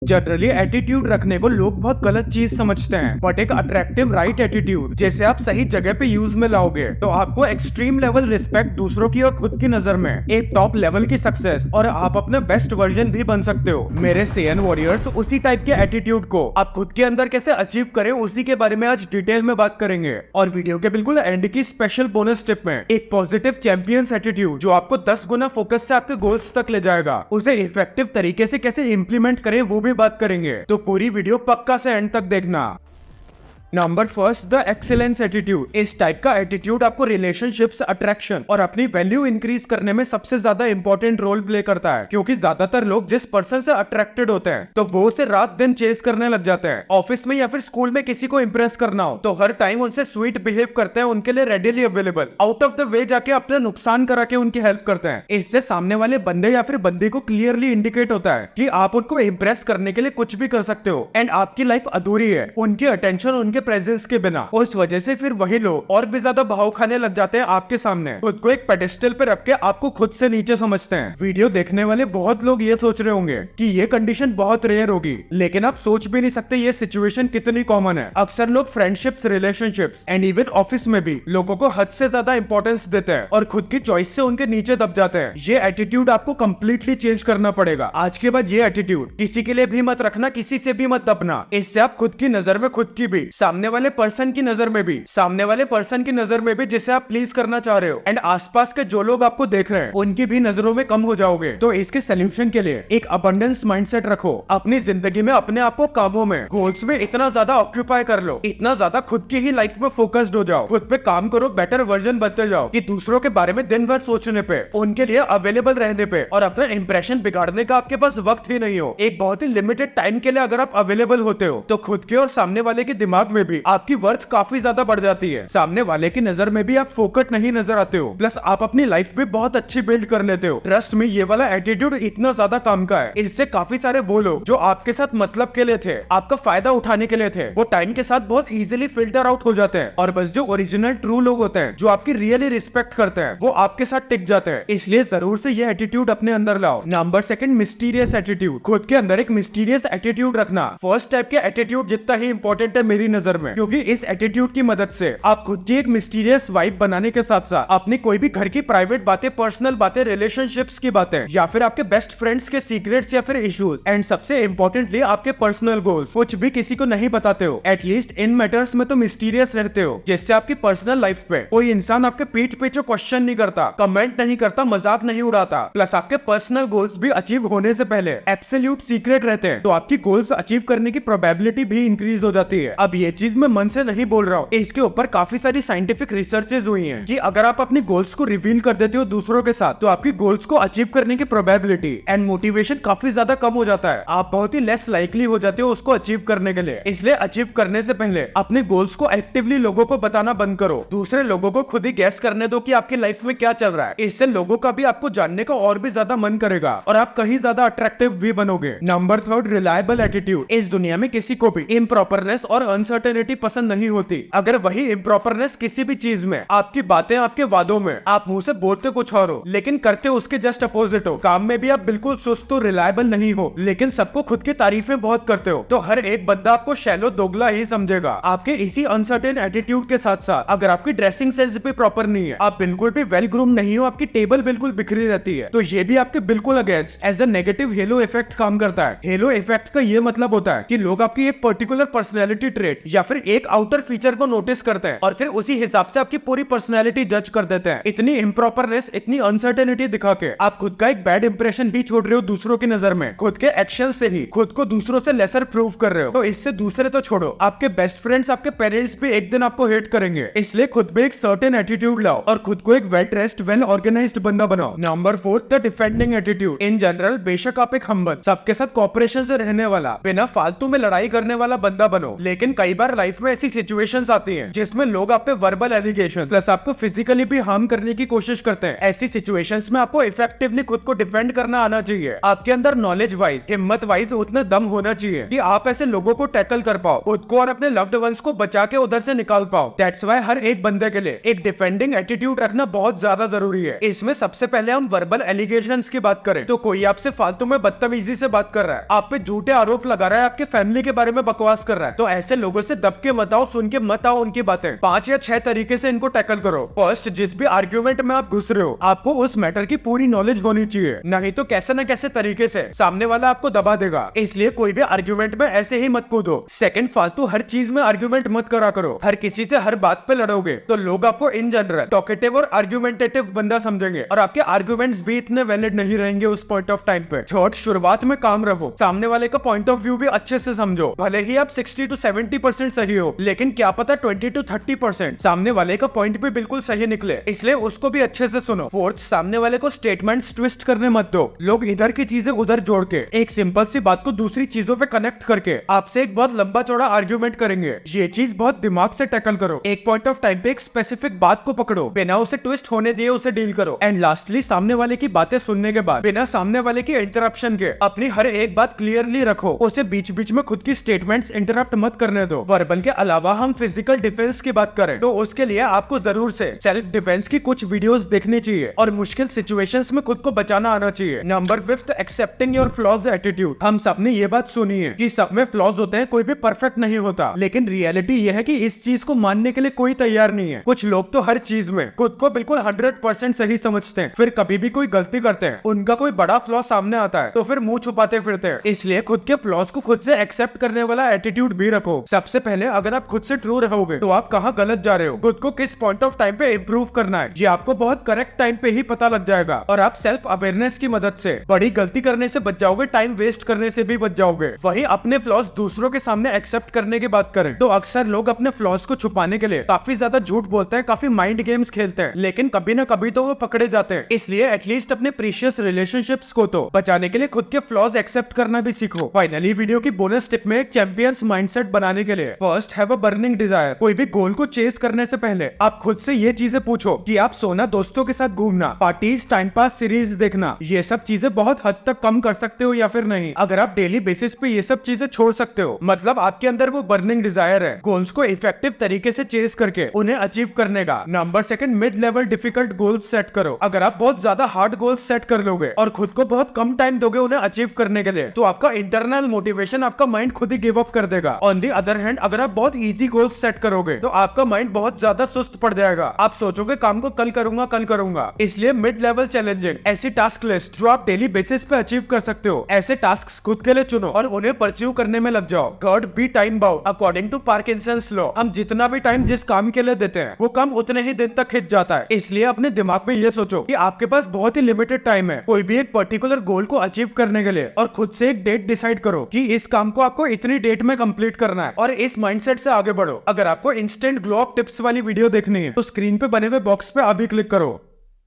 Generally attitude रखने को लोग बहुत गलत चीज समझते हैं, बट एक अट्रैक्टिव राइट एटीट्यूड जैसे आप सही जगह पे यूज में लाओगे तो आपको एक्सट्रीम लेवल रिस्पेक्ट दूसरों की और खुद की नजर में एक टॉप लेवल की सक्सेस और आप अपने बेस्ट वर्जन भी बन सकते हो। मेरे सेयन वॉरियर्स उसी टाइप के एटीट्यूड को आप खुद के अंदर कैसे अचीव करें उसी के बारे में आज डिटेल में बात करेंगे। और वीडियो के बिल्कुल एंड की स्पेशल बोनस टिप में एक पॉजिटिव चैंपियंस एटीट्यूड जो आपको 10 गुना फोकस से आपके गोल्स तक ले जाएगा, उसे इफेक्टिव तरीके से कैसे इंप्लीमेंट करें वो भी बात करेंगे। तो पूरी वीडियो पक्का से एंड तक देखना। Number first, the excellence attitude. इस टाइप का एटीट्यूड आपको रिलेशनशिप्स, अट्रैक्शन और अपनी वैल्यू इंक्रीज करने में सबसे ज्यादा इंपॉर्टेंट रोल प्ले करता है, क्योंकि ज्यादातर लोग जिस पर्सन से अट्रैक्टेड होते हैं तो वो उसे रात दिन चेस करने लग जाते हैं। ऑफिस में या फिर स्कूल में किसी को इंप्रेस करना हो तो हर टाइम उनसे स्वीट बिहेव करते हैं, उनके लिए readily available, out of the way जाके अपना नुकसान करा के उनकी हेल्प करते हैं। इससे सामने वाले बंदे या फिर बंदी को क्लियरली इंडिकेट होता है कि आप उनको इंप्रेस करने के लिए कुछ भी कर सकते हो एंड आपकी लाइफ अधूरी है उनकी अटेंशन, उनके प्रेजेंस के बिना। उस वजह से फिर वही लोग और भी ज्यादा भाव खाने लग जाते हैं आपके सामने, खुद को एक पेडेस्टल पे रख के आपको खुद से नीचे समझते हैं। वीडियो देखने वाले बहुत लोग ये सोच रहे होंगे कि ये कंडीशन बहुत रेयर होगी, लेकिन आप सोच भी नहीं सकते ये सिचुएशन कितनी कॉमन है। अक्सर लोग friendships, relationships and even office में भी लोगों को हद से ज्यादा इंपॉर्टेंस देते हैं और खुद की चॉइस से उनके नीचे दब जाते हैं। ये एटीट्यूड आपको कंप्लीटली चेंज करना पड़ेगा। आज के बाद ये एटीट्यूड किसी के लिए भी मत रखना, किसी से भी मत दबना। इससे आप खुद की नजर में खुद की भी, सामने वाले पर्सन की नजर में भी, सामने वाले पर्सन की नजर में भी जिसे आप प्लीज करना चाह रहे हो एंड आसपास के जो लोग आपको देख रहे हैं उनकी भी नजरों में कम हो जाओगे। तो इसके सोल्यूशन के लिए एक अबंडेंस माइंडसेट रखो। अपनी जिंदगी में अपने आप को कामों में, गोल्स में इतना ज्यादा ऑक्यूपाई कर लो, इतना ज्यादा खुद की ही लाइफ में फोकस्ड हो जाओ, खुद पे काम करो, बेटर वर्जन बनते जाओ कि दूसरों के बारे में दिन भर सोचने पे, उनके लिए अवेलेबल रहने पे और अपना इंप्रेशन बिगाड़ने का आपके पास वक्त ही नहीं हो। एक बहुत ही लिमिटेड टाइम के लिए अगर आप अवेलेबल होते हो तो खुद के और सामने वाले के दिमाग में भी आपकी वर्थ काफी ज्यादा बढ़ जाती है। सामने वाले की नजर में भी आप फोकट नहीं नजर आते हो, प्लस आप अपनी लाइफ भी बहुत अच्छी बिल्ड कर लेते हो। ट्रस्ट में ये वाला एटीट्यूड इतना ज्यादा काम का है, इससे काफी सारे वो लोग जो आपके साथ मतलब के लिए थे, आपका फायदा उठाने के लिए थे, वो टाइम के साथ बहुत इजीली फिल्टर आउट हो जाते हैं और बस जो ओरिजिनल ट्रू लोग होते हैं, जो आपकी रियली रिस्पेक्ट करते हैं, वो आपके साथ टिक जाते हैं। इसलिए जरूर से ये एटीट्यूड अपने अंदर लाओ। Number second, mysterious attitude. खुद के अंदर एक मिस्टीरियस एटीट्यूड रखना फर्स्ट टाइप के एटीट्यूड जितना ही इंपॉर्टेंट है मेरी नजर में, क्योंकि इस एटीट्यूड की मदद से आप खुद की एक मिस्टीरियस वाइब बनाने के साथ साथ अपनी कोई भी घर की प्राइवेट बातें, पर्सनल बातें, रिलेशनशिप्स की बातें या फिर आपके बेस्ट फ्रेंड्स के सीक्रेट्स या फिर इश्यूज एंड सबसे इंपॉर्टेंटली आपके पर्सनल गोल्स कुछ भी किसी को नहीं बताते हो। एटलीस्ट इन मैटर्स में तो मिस्टीरियस रहते हो, जिससे आपकी पर्सनल लाइफ पे कोई इंसान आपके पीठ पीछे क्वेश्चन नहीं करता, कमेंट नहीं करता, मजाक नहीं उड़ाता। प्लस आपके पर्सनल गोल्स भी अचीव होने से पहले एब्सोल्यूट सीक्रेट रहते हैं, तो आपकी गोल्स अचीव करने की प्रोबेबिलिटी भी इंक्रीज हो जाती है। अब ये चीज मैं मन से नहीं बोल रहा हूँ, इसके ऊपर काफी सारी साइंटिफिक रिसर्चेज हुई हैं कि अगर आप अपनी गोल्स को रिवील कर देते हो दूसरों के साथ तो आपकी गोल्स को अचीव करने की प्रोबेबिलिटी एंड मोटिवेशन काफी ज्यादा कम हो जाता है। आप बहुत ही लेस लाइकली हो जाते हो उसको अचीव करने के लिए। इसलिए अचीव करने से पहले अपने गोल्स को एक्टिवली लोगों को बताना बंद करो। दूसरे लोगों को खुद ही गैस करने दो कि आपकी लाइफ में क्या चल रहा है। इससे लोगों का भी आपको जानने का और भी ज्यादा मन करेगा और आप कहीं ज्यादा अट्रैक्टिव भी बनोगे। Number third, reliable attitude. इस दुनिया में किसी को भी इम्प्रॉपरनेस और अनसर्टेनिटी पसंद नहीं होती। अगर वही इम्प्रॉपरनेस किसी भी चीज में, आपकी बातें, आपके वादों में, आप मुंह से बोलते कुछ और हो लेकिन करते उसके जस्ट अपोजिट हो, काम में भी आप बिल्कुल सुस्त तो रिलायबल नहीं हो लेकिन सबको खुद की तारीफें बहुत करते हो, तो हर एक बंदा आपको शैलो, दोगला ही समझेगा। आपके इसी अनसर्टेन एटीट्यूड के साथ साथ अगर आपकी ड्रेसिंग सेंस भी प्रॉपर नहीं है, आप बिल्कुल भी वेल ग्रूम नहीं हो, आपकी टेबल बिल्कुल बिखरी रहती है, तो ये भी आपके बिल्कुल against as a negative halo effect काम करता है। हेलो इफेक्ट का ये मतलब होता है कि लोग आपकी एक पर्टिकुलर पर्सनैलिटी ट्रेट या फिर एक आउटर फीचर को नोटिस करते हैं और फिर उसी हिसाब से आपकी पूरी पर्सनैलिटी जज कर देते हैं। इतनी इम्प्रॉपरनेस, इतनी अनसर्टेनिटी दिखा के आप खुद का एक बैड इंप्रेशन ही छोड़ रहे हो दूसरों की नजर में। खुद के एक्शन से ही खुद को दूसरों से लेसर प्रूव कर रहे हो, तो इससे दूसरे तो छोड़ो, आपके बेस्ट फ्रेंड्स, आपके पेरेंट्स भी एक दिन आपको हेट करेंगे। इसलिए खुद में एक सर्टेन एटीट्यूड लाओ और खुद को एक वेल ड्रेस्ड, वेल ऑर्गेनाइज्ड बंदा बनाओ। Number fourth, the defending attitude. In general बेशक आप एक हम्बल, सबके साथ कोऑपरेशन से रहने वाला, बिना फालतू में लड़ाई करने वाला बंदा बनो, लेकिन कई बार लाइफ में ऐसी सिचुएशंस आती हैं जिसमें लोग आप पे वर्बल एलिगेशन प्लस आपको फिजिकली भी हार्म करने की कोशिश करते हैं। ऐसी सिचुएशंस में आपको इफेक्टिवली खुद को डिफेंड करना आना चाहिए। आपके अंदर नॉलेज वाइज, हिम्मत वाइज उतना दम होना चाहिए कि आप ऐसे लोगों को टैकल कर पाओ, खुद को और अपने लव्ड वंस को बचा के उधर से निकाल पाओ। दैट्स व्हाई हर एक बंदे के लिए एक डिफेंडिंग एटीट्यूड रखना बहुत ज्यादा जरूरी है। इसमें सबसे पहले हम वर्बल एलिगेशंस की बात करें तो कोई आपसे फालतू में बदतमीजी से बात कर रहा है, आप पे झूठे आरोप लगा रहा है, आपके फैमिली के बारे में बकवास कर रहा है, तो ऐसे लोगों से दब के मत आओ, सुन के मत आओ उनकी बातें। 5 या 6 तरीके से इनको टैकल करो। फर्स्ट, जिस भी आर्ग्यूमेंट में आप घुस रहे हो आपको उस मैटर की पूरी नॉलेज होनी चाहिए, नहीं तो कैसे न कैसे तरीके से सामने वाला आपको दबा देगा। इसलिए कोई भी आर्ग्यूमेंट में ऐसे ही मत कूदो। सेकंड, फालतू हर चीज में आर्ग्यूमेंट मत करा करो। हर किसी से हर बात पे लड़ोगे तो लोग आपको इन जनरल टॉकेटिव और आर्ग्यूमेंटेटिव बंदा समझेंगे और आपके आर्ग्यूमेंट्स भी इतने वैलिड नहीं रहेंगे उस पॉइंट ऑफ टाइम पे। थर्ड, शुरुआत में काम रहो, सामने वाले का पॉइंट ऑफ व्यू भी अच्छे से समझो। भले ही आप 60 to 70% सही हो, लेकिन क्या पता 20 to 30% सामने वाले का पॉइंट भी बिल्कुल सही निकले, इसलिए उसको भी अच्छे से सुनो। फोर्थ, सामने वाले को स्टेटमेंट्स ट्विस्ट करने मत दो। लोग इधर की चीजें उधर जोड़ के एक सिंपल सी बात को दूसरी चीजों पे कनेक्ट करके आपसे एक बहुत लंबा चौड़ा आर्ग्यूमेंट करेंगे। ये चीज बहुत दिमाग से टैकल करो। एक पॉइंट ऑफ टाइम पे एक स्पेसिफिक बात को पकड़ो, बिना उसे ट्विस्ट होने दिए उसे डील करो। एंड लास्टली, सामने वाले की बातें सुनने के बाद बिना सामने वाले की इंटरप्शन के अपनी हर एक बात क्लियरली रखो। उसे बीच बीच में खुद की स्टेटमेंट्स इंटरप्ट मत करने दो। वर्बल के अलावा हम फिजिकल डिफेंस की बात करें तो उसके लिए आपको जरूर से सेल्फ डिफेंस की कुछ वीडियोस देखनी चाहिए और मुश्किल सिचुएशंस में खुद को बचाना आना चाहिए। Number 5, accepting your flaws attitude. हम सबने ये बात सुनी है कि सब में फ्लॉज होते हैं, कोई भी परफेक्ट नहीं होता, लेकिन रियलिटी ये है कि इस चीज को मानने के लिए कोई तैयार नहीं है। कुछ लोग तो हर चीज में खुद को बिल्कुल 100% सही समझते हैं, फिर कभी भी कोई गलती करते हैं, उनका कोई बड़ा फ्लॉ सामने आता है तो फिर मुंह छुपाते फिरते हैं। इसलिए खुद के फ्लॉज को खुद से एक्सेप्ट करने वाला एटीट्यूड भी रखो। सबसे पहले अगर आप खुद से ट्रू रहोगे तो आप कहाँ गलत जा रहे हो, खुद को किस पॉइंट ऑफ टाइम पे इम्प्रूव करना है, ये आपको बहुत करेक्ट टाइम पे ही पता लग जाएगा और आप सेल्फ अवेयरनेस की मदद से बड़ी गलती करने से बच जाओगे, टाइम वेस्ट करने से भी बच जाओगे। वही अपने फ्लॉज दूसरों के सामने एक्सेप्ट करने की बात करें तो अक्सर लोग अपने फ्लॉज को छुपाने के लिए काफी ज्यादा झूठ बोलते हैं, काफी माइंड गेम्स खेलते हैं, लेकिन कभी ना कभी तो वो पकड़े जाते हैं। इसलिए एटलीस्ट अपने प्रीशियस रिलेशनशिप्स को तो बचाने के लिए खुद के फ्लॉज एक्सेप्ट करना भी सीखो। फाइनली वीडियो की बोनस टिप में एक चैंपियंस माइंडसेट बनाने के लिए first, have a burning desire. कोई भी गोल को चेस करने से पहले आप खुद से ये चीजें पूछो कि आप सोना, दोस्तों के साथ घूमना, पार्टीज, टाइम पास, सीरीज देखना, ये सब चीजें बहुत हद तक कम कर सकते हो या फिर नहीं। अगर आप डेली बेसिस पे ये सब चीजें छोड़ सकते हो, मतलब आपके अंदर वो बर्निंग डिजायर है गोल्स को इफेक्टिव तरीके से चेस करके उन्हें अचीव करने का। Number 2, mid level difficult goals set करो। अगर आप बहुत ज्यादा हार्ड गोल्स सेट कर लोगे और खुद को बहुत कम टाइम दोगे उन्हें अचीव करने के लिए, तो आपका इंटरनल मोटिवेशन, आपका माइंड खुद ही गिव अप कर देगा। ऑन दी अदर हैंड, अगर आप बहुत इजी गोल्स सेट करोगे तो आपका माइंड बहुत ज्यादा सुस्त पड़ जाएगा। आप सोचोगे काम को कल करूंगा। इसलिए मिड लेवल चैलेंजिंग ऐसी टास्क लिस्ट जो आप डेली बेसिस पे अचीव कर सकते हो, ऐसे टास्क खुद के लिए चुनो और उन्हें परस्यू करने में लग जाओ। Third, B time bound. According to Parkinson's law, हम जितना भी टाइम जिस काम के लिए देते हैं वो काम उतने ही दिन तक खिंच जाता है। इसलिए अपने दिमाग में ये सोचो कि आपके पास बहुत ही लिमिटेड टाइम है कोई भी एक पर्टिकुलर गोल को अचीव करने के लिए, और खुद से एक डेट डिसाइड करो कि इस काम को आपको इतनी डेट में कंप्लीट करना है और इस माइंडसेट से आगे बढ़ो। अगर आपको इंस्टेंट ग्लो अप टिप्स वाली वीडियो देखनी है तो स्क्रीन पे बने हुए बॉक्स पे अभी क्लिक करो।